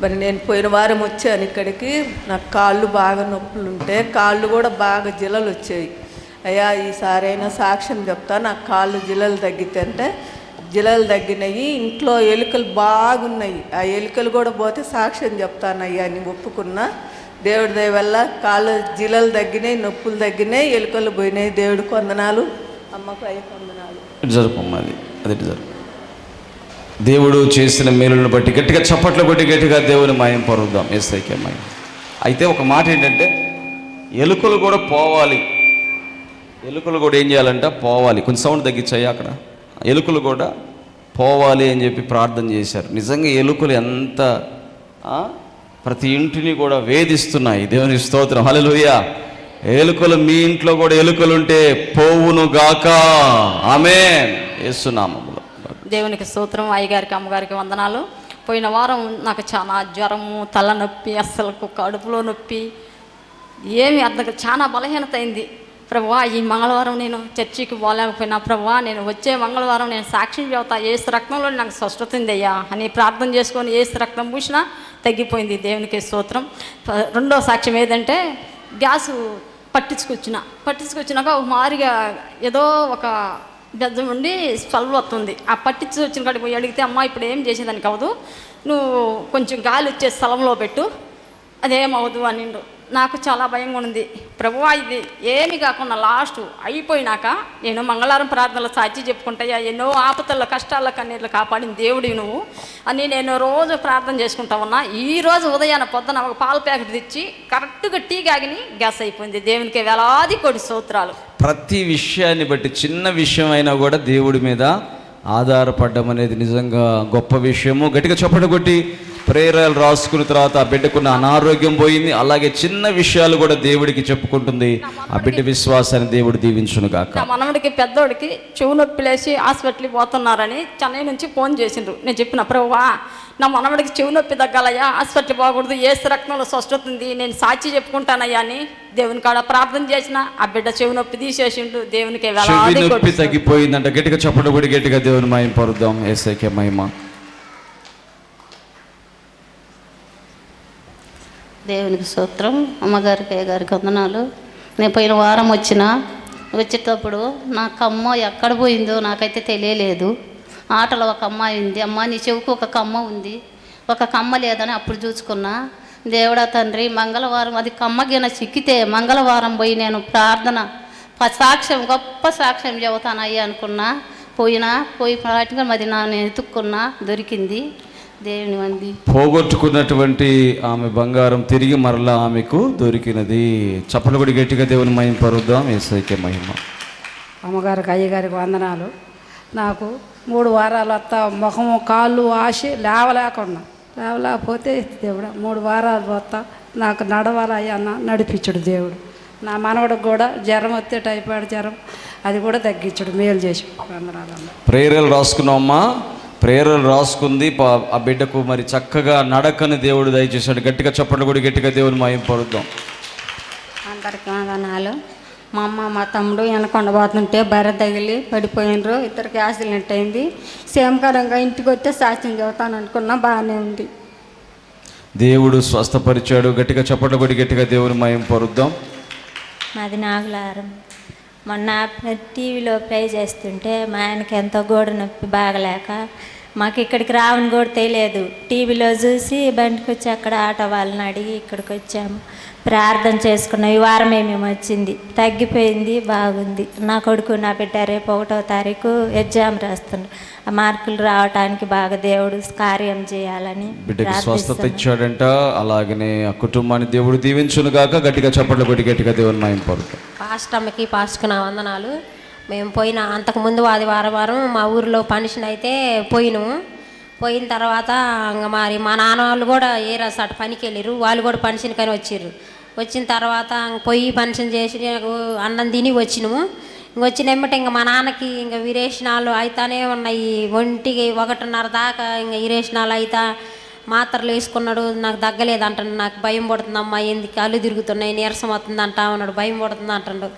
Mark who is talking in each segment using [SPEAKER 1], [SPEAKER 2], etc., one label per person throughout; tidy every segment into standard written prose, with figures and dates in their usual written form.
[SPEAKER 1] మరి నేను పోయిన వారం వచ్చాను ఇక్కడికి. నాకు కాళ్ళు బాగా నొప్పులు ఉంటే, కాళ్ళు కూడా బాగా జిలలు వచ్చాయి. అయ్యా ఈసారైనా సాక్ష్యం చెప్తా, నాకు కాళ్ళు జిలలు తగ్గితే జిలలు తగ్గినాయి. ఇంట్లో ఎలుకలు బాగున్నాయి, ఆ ఎలుకలు కూడా పోతే సాక్ష్యం చెప్తానయ్యా అని ఒప్పుకున్నా. దేవుడి దయ వల్ల కాళ్ళు జిలలు తగ్గినాయి, నొప్పులు తగ్గినాయి, ఎలుకలు పోయినాయి. దేవుడికి వందనాలు, అమ్మకు అయ్యకు వందనాలు.
[SPEAKER 2] జరుపమ్మది అది జరుపు. దేవుడు చేసిన మేలులను బట్టి గట్టిగా చప్పట్లు కొట్టి గట్టిగా దేవుని మాయం పరుద్దాం. యేసయ్యకే మాయం. అయితే ఒక మాట ఏంటంటే, ఎలుకలు కూడా పోవాలి. ఎలుకలు కూడా ఏం చేయాలంట? పోవాలి. కొంచెం సౌండ్ తగ్గించాయి అక్కడ. ఎలుకలు కూడా పోవాలి అని చెప్పి ప్రార్థన చేశారు. నిజంగా ఎలుకలు ఎంత ప్రతి ఇంటిని కూడా వేధిస్తున్నాయి. దేవుని స్తోత్రం, హల్లెలూయా. ఎలుకలు మీ ఇంట్లో కూడా ఎలుకలుంటే పోవును గాక. ఆమేన్. యేసు నామములో
[SPEAKER 3] దేవునికి స్తోత్రం. అయ్యగారికి అమ్మగారికి వందనాలు. పోయిన వారం నాకు చాలా జ్వరము, తలనొప్పి, అస్సలు కడుపులో నొప్పి, ఏమి అర్థం చాలా బలహీనత అయింది. ప్రభువా ఈ మంగళవారం నేను చర్చికి పోలేకపోయినా, ప్రభువా నేను వచ్చే మంగళవారం నేను సాక్ష్యం చెబుతా, ఏసు రక్తంలో నాకు స్వస్థత ఉందయ్యా అని ప్రార్థన చేసుకొని ఏసు రక్తం పూసినా తగ్గిపోయింది. దేవునికి స్తోత్రం. రెండో సాక్ష్యం ఏదంటే, గ్యాసు పట్టించుకొచ్చినాక ఒక మారిగా ఏదో ఒక బెజ్జం ఉండి స్పల్వ్ వస్తుంది. ఆ పట్టించి వచ్చిన కాడికి పోయి అడిగితే, అమ్మ ఇప్పుడు ఏం చేసేదానికి అవ్వదు, నువ్వు కొంచెం గాలి వచ్చే స్థలంలో పెట్టు, అదేమవ్వదు అనిండు. నాకు చాలా భయంగా ఉంది. ప్రభువా ఇది ఏమి కాకుండా లాస్ట్ అయిపోయినాక నేను మంగళవారం ప్రార్థనలు సాక్షి చెప్పుకుంటాయా, ఎన్నో ఆపదల కష్టాల కన్నీళ్ళు కాపాడిన దేవుడివి నువ్వు అని నేను రోజు ప్రార్థన చేసుకుంటా ఉన్నా. ఈరోజు ఉదయాన పొద్దున ఒక పాల ప్యాకెట్ తెచ్చి కరెక్ట్గా టీ కాగిని గ్యాస్ అయిపోయింది. దేవునికి వేలాది కోటి స్తోత్రాలు.
[SPEAKER 2] ప్రతి విషయాన్ని బట్టి, చిన్న విషయం అయినా కూడా దేవుడి మీద ఆధారపడడం అనేది నిజంగా గొప్ప విషయము. గట్టిగా చప్పట్లు కొట్టి ప్రేయర్లు రాసుకున్న తర్వాత ఆ బిడ్డకున్న అనారోగ్యం పోయింది. అలాగే చిన్న విషయాలు కూడా దేవుడికి చెప్పుకుంటుంది. ఆ బిడ్డ విశ్వాసాన్ని దేవుడు దీవించును గాక.
[SPEAKER 3] నా మనవడికి పెద్దోడికి చెవు నొప్పి లేచి హాస్పిటల్కి పోతున్నారని చెన్నై నుంచి ఫోన్ చేసిండ్రు. నేను చెప్పిన, ప్రభువా నా మనవడికి చెవు నొప్పి తగ్గాలయ్యా, హాస్పిటల్ పోకూడదు, ఏసు రక్తంలో స్వస్థత ఉంది, నేను సాక్షి చెప్పుకుంటానయ్యా అని దేవుని కాడ ప్రార్థన చేసిన. ఆ బిడ్డ చెవు నొప్పి తీసేసిండు. దేవునికి
[SPEAKER 2] చెవి నొప్పి తగ్గిపోయిందంట. గట్టిగా చప్పట్లు కొట్టి గట్టిగా దేవుని మహిమ పరుద్దాం. యేసయ్యకే మహిమ.
[SPEAKER 4] దేవునికి స్తోత్రం. అమ్మగారికి అయ్యగారికి వందనాలు. నేను పోయిన వారం వచ్చేటప్పుడు నా కమ్మ ఎక్కడ పోయిందో నాకైతే తెలియలేదు. ఆటలో ఒక అమ్మాయి ఉంది, అమ్మ నీ చెవుకు ఒక కమ్మ ఉంది, ఒక కమ్మ లేదని అప్పుడు చూసుకున్నా. దేవుడా తండ్రి, మంగళవారం అది కమ్మగిన చిక్కితే మంగళవారం పోయి నేను ప్రార్థన సాక్ష్యం, గొప్ప సాక్ష్యం చెబుతానయ్యా అనుకున్నా. పోయి పాటిగా మరి నేను ఎత్తుక్కున్నా, దొరికింది. దేవుని మంది
[SPEAKER 2] పోగొట్టుకున్నటువంటి ఆమె బంగారం తిరిగి మరలా ఆమెకు దొరికినది. చప్పట్లు కూడా గట్టిగా దేవుని మహిమ పరుద్దాం. యేసయ్యకే మహిమ.
[SPEAKER 5] అమ్మగారికి అయ్యగారికి వందనాలు. నాకు 3 వారాలు ముఖము కాళ్ళు ఆశి లేవలేకపోతే దేవుడు 3 వారాలు పోతా నాకు నడవాలయ్యా అన్న నడిపించడు దేవుడు. నా మనవడికి కూడా జ్వరం వస్తే టైఫాయిడ్ జ్వరం, అది కూడా తగ్గించడు, మేలు చేసి. వందనాలు.
[SPEAKER 2] ప్రేయర్లు రాసుకున్నామమ్మా, ప్రేయర్లు రాసుకుంది. ఆ బిడ్డకు మరి చక్కగా నడకని దేవుడు దయచేశాడు. గట్టిగా చప్పట్లు కూడా గట్టిగా దేవుని మహిమ పరుద్దాం.
[SPEAKER 6] అందరికి వందనాలు. మా అమ్మ మా తమ్ముడు వెనకొండబోతుంటే బర్రె తగిలి పడిపోయినరు. ఇద్దరికి యాక్సిడెంట్ అయింది. సేమకరంగా ఇంటికి వస్తే సాక్ష్యం చెబుతాను అనుకున్నా, బాగానే ఉంది.
[SPEAKER 2] దేవుడు స్వస్థపరిచాడు. గట్టిగా చప్పట్లు కూడా గట్టిగా దేవుని మహిమ పరుద్దాం.
[SPEAKER 7] మాది నాగులారం. మొన్న టీవీలో ప్లే చేస్తుంటే మా ఆయనకి ఎంతో గోడు నొప్పి బాగలేక మాకు ఇక్కడికి రావని కూడా తెలియదు. టీవీలో చూసి బండికి వచ్చి అక్కడ ఆటో వాళ్ళని అడిగి ఇక్కడికి వచ్చాము, ప్రార్థన చేసుకున్నాం. ఈ వారమే మేము వచ్చింది, తగ్గిపోయింది, బాగుంది. నా కొడుకు నా బిడ్డ రేపు 1వ తారీఖు ఎగ్జామ్ రాస్తున్నాడు. ఆ మార్కులు రావటానికి బాగా దేవుడు కార్యం చేయాలని
[SPEAKER 2] బిడ్డకి స్వస్థత ఇచ్చాడంట. అలాగనే ఆ కుటుంబాన్ని దేవుడు దీవించును గాక. గట్టిగా చప్పట్లు కొట్టి గట్టిగా దేవుని మహిమ పరుద్దాం.
[SPEAKER 8] పాస్టమ్మకి పాస్ట్కి నా వందనాలు. మేము అంతకుముందు వారం మా ఊరిలో ఫంక్షన్ అయితే పోయిన తర్వాత ఇంకా మరి మా నాన్న వాళ్ళు కూడా ఏ రసాట పనికి వెళ్ళారు. వాళ్ళు కూడా ఫంక్షన్ కానీ వచ్చిన తర్వాత పోయి ఫంక్షన్ చేసి అన్నం తిని వచ్చినాము. వచ్చిన వెంబట ఇంకా మా నాన్నకి ఇంకా విరేచనాలు అవుతానే ఉన్నాయి. 1:30 దాకా ఇంకా విరేచనాలు అవుతా మాత్రలు వేసుకున్నాడు. నాకు తగ్గలేదు అంటాడు. నాకు భయం పడుతుందమ్మా, ఎందుకు కళ్ళు తిరుగుతున్నాయి, నీరసం అవుతుంది అంటా ఉన్నాడు, భయం పడుతుంది అంటాడు.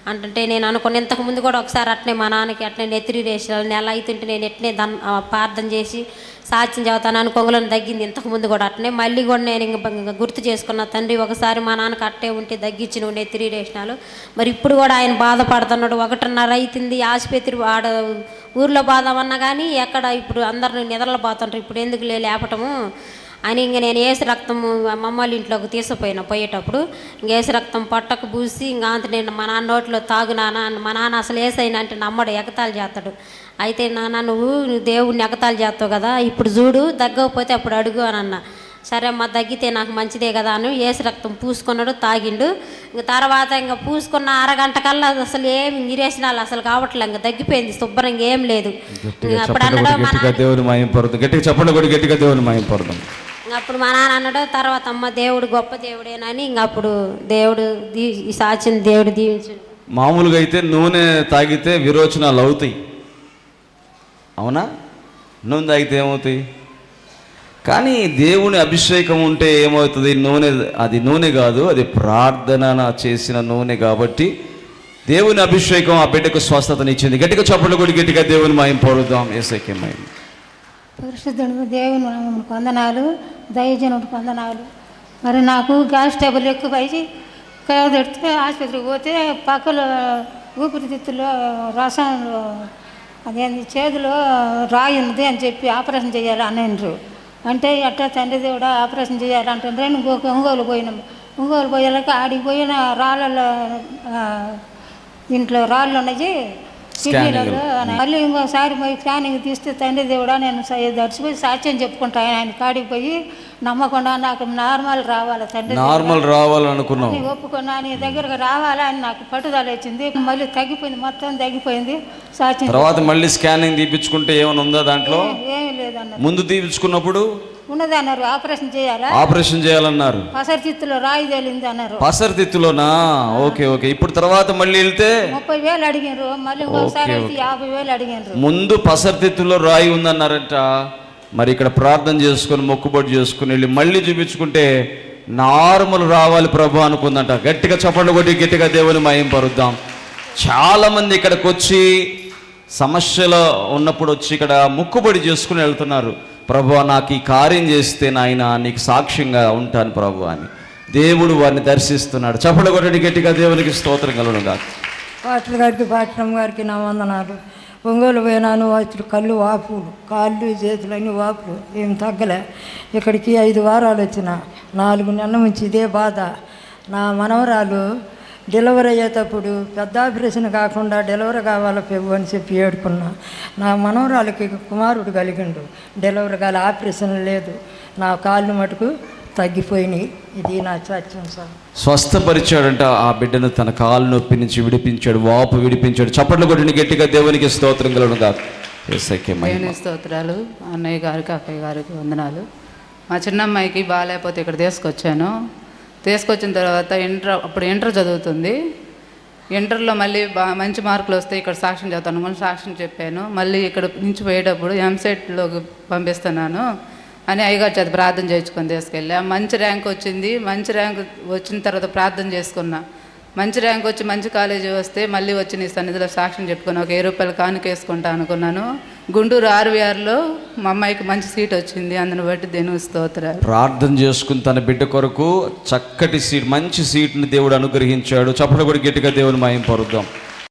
[SPEAKER 8] అంటే నేను అనుకున్న ఇంతకుముందు కూడా ఒకసారి అట్నే మా నాన్నకి అట్నే నెత్తిరి రేసాను, నెల అవుతుంటే నేను ఎట్నే ప్రార్థన చేసి సాక్ష్యం చెబుతాను అనుకోంగలను తగ్గింది. ఇంతకుముందు కూడా అట్నే మళ్ళీ కూడా నేను ఇంక గుర్తు చేసుకున్న, తండ్రి ఒకసారి మా నాన్నకి అట్టే ఉంటే తగ్గించి నువ్వు నెత్తిరి రేసినాలు, మరి ఇప్పుడు కూడా ఆయన బాధపడుతున్నాడు. 1:30 అవుతుంది, ఆసుపత్రి ఆడ ఊర్లో బాధమన్నా కానీ ఎక్కడ ఇప్పుడు అందరిని నిద్రలో పోతుంటారు, ఇప్పుడు ఎందుకు లేపటము అని ఇంక నేను ఏసు రక్తము మమ్మల్ని ఇంట్లోకి పోయేటప్పుడు ఇంక ఏసు రక్తం పొట్టకు పూసి ఇంకా అంత నేను మా నాన్న నోట్లో తాగు నాన్న, మా నాన్న అసలు ఏసైనా అంటే నమ్మడు, ఎగతాళి చేస్తాడు. అయితే నాన్న నువ్వు దేవుడిని ఎగతాళి చేస్తావు కదా, ఇప్పుడు చూడు తగ్గకపోతే అప్పుడు అడుగు అని అన్న. సరే అమ్మ తగ్గితే నాకు మంచిదే కదా అని ఏసు రక్తం పూసుకున్నాడు, తాగిండు. ఇంక తర్వాత ఇంకా పూసుకున్న అరగంట కల్లా అసలు ఏమి నిరేసినాలు అసలు కావట్లే, ఇంకా తగ్గిపోయింది శుభ్రంగా, ఏం లేదు. అప్పుడు అన్నాడు
[SPEAKER 2] దేవుని మాయంపరుద్దాం, గట్టిగా చెప్పండి కూడా గట్టిగా దేవుని మాయంపరుద్దాం.
[SPEAKER 8] అప్పుడు మా నాన్న అన్నాడు, తర్వాత అమ్మ దేవుడు గొప్ప దేవుడేనని ఇంక అప్పుడు దేవుడు ఈ సాక్ష్యం దేవుడు దీవించు.
[SPEAKER 2] మామూలుగా అయితే నూనె తాగితే విరోచనాలు అవుతాయి, అవునా? నూనె తాగితే ఏమవుతాయి? కానీ దేవుని అభిషేకం ఉంటే ఏమవుతుంది? నూనె, అది నూనె కాదు, అది ప్రార్థన చేసిన నూనె. కాబట్టి దేవుని అభిషేకం ఆ బిడ్డకు స్వస్థతనిచ్చింది. గట్టిగా చప్పట్లు కొట్టి గట్టిగా దేవుని మాయం పొరుద్దాం. యేసయ్యకే మహిమ.
[SPEAKER 9] పరిశుద్ధుడు దేవుని నామమునకు వందనాలు, దైవజనుడికి వందనాలు. మరి నాకు గ్యాస్ ట్రబుల్ ఎక్కువైంది, కడితే ఆసుపత్రికి పోతే పక్కలో ఊపిరితిత్తులో రసంలో అదేంది చేతిలో రాయి ఉంది అని చెప్పి ఆపరేషన్ చేయాలి అన్నారు. అంటే ఎట్టా తండ్రి దేవుడా ఆపరేషన్ చేయాలంటే ఒంగోలు పోయినాం. ఒంగోలు పోయాక ఆడికి పోయిన రాళ్ళలో ఇంట్లో రాళ్ళు ఉన్నాయి కిడ్నీలలో. మళ్ళీ ఇంకోసారి పోయి స్కానింగ్ తీస్తే తండ్రి దేవుడా నేను దర్శిపోయి సాక్ష్యం చెప్పుకుంటా, ఆయన కాడికి పోయి నమ్మకుండా నాకు నార్మల్ రావాలి తండ్రి,
[SPEAKER 2] నార్మల్ రావాలనుకున్నాను,
[SPEAKER 9] ఒప్పుకున్నా నీ దగ్గరకు రావాలని నాకు పట్టుదల వచ్చింది. మళ్ళీ తగ్గిపోయింది, మొత్తం తగ్గిపోయింది. సాక్ష్యం
[SPEAKER 2] తర్వాత మళ్ళీ స్కానింగ్ తీపించుకుంటే ఏమైనా ఉందా దాంట్లో?
[SPEAKER 9] ఏమీ లేదన్నారు.
[SPEAKER 2] ముందు తీపించుకున్నప్పుడు
[SPEAKER 9] ఉన్నది అన్నారు, ఆపరేషన్ చేయాలా,
[SPEAKER 2] ఆపరేషన్ చేయాలన్నారు.
[SPEAKER 9] పసరితిత్తులో రాయి తేలింది అన్నారు.
[SPEAKER 2] పసరితిత్తులోనా? Okay okay. ఇప్పుడు తర్వాత మళ్ళీ వెళ్తే
[SPEAKER 9] 30,000 అడిగినారు, మళ్ళీ ఇంకోసారి అయితే 50,000 అడిగినారు.
[SPEAKER 2] ముందు పసరితిత్తులో రాయి ఉందన్నారంట. మరి ఇక్కడ ప్రార్థన చేసుకుని మొక్కుబడి చేసుకుని వెళ్ళి మళ్ళీ చూపించుకుంటే నార్మల్ రావాలి ప్రభు అనుకుందంట. గట్టిగా చప్పట్లు కొట్టి గట్టిగా దేవుని మహిమ పరుద్దాం. చాలామంది ఇక్కడికి వచ్చి సమస్యలో ఉన్నప్పుడు వచ్చి ఇక్కడ మొక్కుబడి చేసుకుని వెళ్తున్నారు. ప్రభు నాకు ఈ కార్యం చేస్తే నాయన నీకు సాక్ష్యంగా ఉంటాను ప్రభు అని దేవుడు వారిని దర్శిస్తున్నాడు. చప్పట్లు కొట్టి గట్టిగా దేవునికి స్తోత్రం కలుగునుగా.
[SPEAKER 10] పాటలు గారికి పాటమ్మ గారికి నా వందనాలు. ఒంగోలు పోయినాను, వచ్చి కళ్ళు వాపులు, కాళ్ళు చేతులు అన్నీ వాపులు, ఏం తగ్గలే. ఇక్కడికి 5 వారాలు వచ్చిన, 4 నెలల నుంచి ఇదే బాధ. నా మనవరాలు డెలివరీ అయ్యేటప్పుడు పెద్ద ఆపరేషన్ కాకుండా డెలివరీ కావాలి పెవ్వు అని చెప్పి ఏడుకున్నా. నా మనవరాలకి కుమారుడు కలిగిండు, డెలివరీ కాలి, ఆపరేషన్ లేదు. నా కాళ్ళు మటుకు తగ్గిపోయినాయి. ఇది నా సత్యం సార్.
[SPEAKER 2] స్వస్థపరిచాడంట ఆ బిడ్డను, తన కాలు నొప్పి నుంచి విడిపించాడు, వాపు విడిపించాడు. చప్పట్లు కొట్టిన గట్టిగా దేవునికి స్తోత్రం కలుగునుగా.
[SPEAKER 11] దేవుని స్తోత్రాలు. అన్నయ్య గారికి అక్కయ్య గారికి వందనాలు. మా చిన్నమ్మాయికి బాగాలేకపోతే ఇక్కడ తీసుకొచ్చాను. తీసుకొచ్చిన తర్వాత అప్పుడు ఇంటర్ చదువుతుంది. ఇంటర్లో మళ్ళీ మంచి మార్కులు వస్తే ఇక్కడ సాక్ష్యం చదువుతాను మళ్ళీ సాక్ష్యం చెప్పాను. మళ్ళీ ఇక్కడ నుంచి పోయేటప్పుడు ఎంసెట్లోకి పంపిస్తున్నాను అని అయ్యగారి చేత ప్రార్థన చేసుకొని తీసుకెళ్ళా. మంచి ర్యాంక్ వచ్చింది. మంచి ర్యాంక్ వచ్చిన తర్వాత ప్రార్థన చేసుకున్నా. మంచి ర్యాంక్ వచ్చి మంచి కాలేజీ వస్తే మళ్ళీ వచ్చి నీ సన్నిధిలో సాక్ష్యం చెప్పుకుని ఒక 1000 రూపాయలు కానుకేసుకుంటా అనుకున్నాను. గుంటూరు RVRలో మా అమ్మాయికి మంచి సీట్ వచ్చింది. అందుని బట్టి దేవుని స్తోత్రాలు.
[SPEAKER 2] ప్రార్థన చేసుకుని తన బిడ్డ కొరకు చక్కటి సీట్, మంచి సీట్ని దేవుడు అనుగ్రహించాడు. చప్పట్లు కూడా గట్టిగా దేవుని మహిమ పరుద్దాం.